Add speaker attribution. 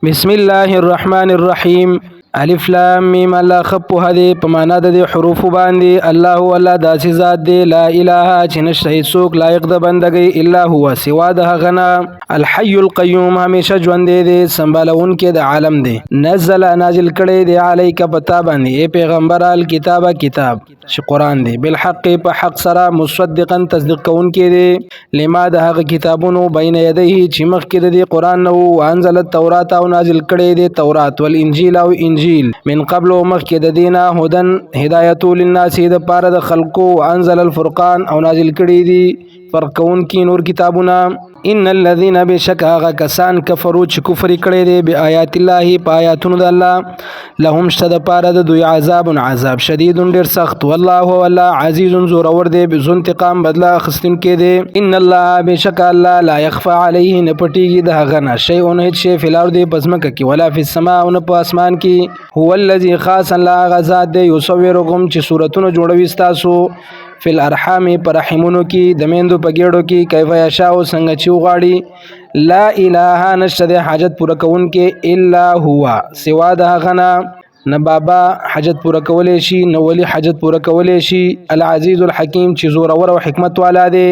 Speaker 1: بسم الله الرحمن الرحیم. الف لام میم. الله خپ هدي په معنا د حروف باندې. الله ولا داسې ذات دی لا اله چې نشته هیڅوک لایق د بندګۍ الا هو سوا د هغه نه. الحي القيوم همیشه ژوند دی سنبالون کې د عالم دی. نزل نازل کړي دی علیک پتا باندې ای پیغمبر الکتاب کتاب چې قران دی بالحق په حق سره مصدقا تصدیق کون کې دی لما د هغه کتابونو بین یدیه چې مخکې د قران نو انزل التوراۃ او نازل کړي دی تورات والانجیل او انجیل من قبل مخکې د دینه هدن هدایت للناس د پاره د خلقو انزل الفرقان او نازل کړي دی فرقون کی نور کتابونه. ان الذين بشکا کسان کفروا چې کفر کړي دي بیاات الله پایاتونو د الله لهم شد پاره د دوی عذاب شدید ډیر سخت والله والله عزیز زور ور دي بذ انتقام بدلا خستن کې دي. ان الله بشکا الله لا يخفى عليه نپټيږي د هغه نه شی اون هیڅ شی فلار دي پسمکه کې ولا فی السماء او په اسمان کې هو الذي خاص الله غزاد دی یصورکم چې صورتونه جوړوي تاسو فی الارحام پر رحمونو کې د میندو په ګېړو کې کیف یشاء څنګه چې وغواړي. لا اله نشته حاجت پوره کون کې الا هو سوا د هغه نه بابا حاجت پوره کولې شي نه ولی حاجت پوره کولې شي. العزیز الحکیم چې زور او حکمت والا دی.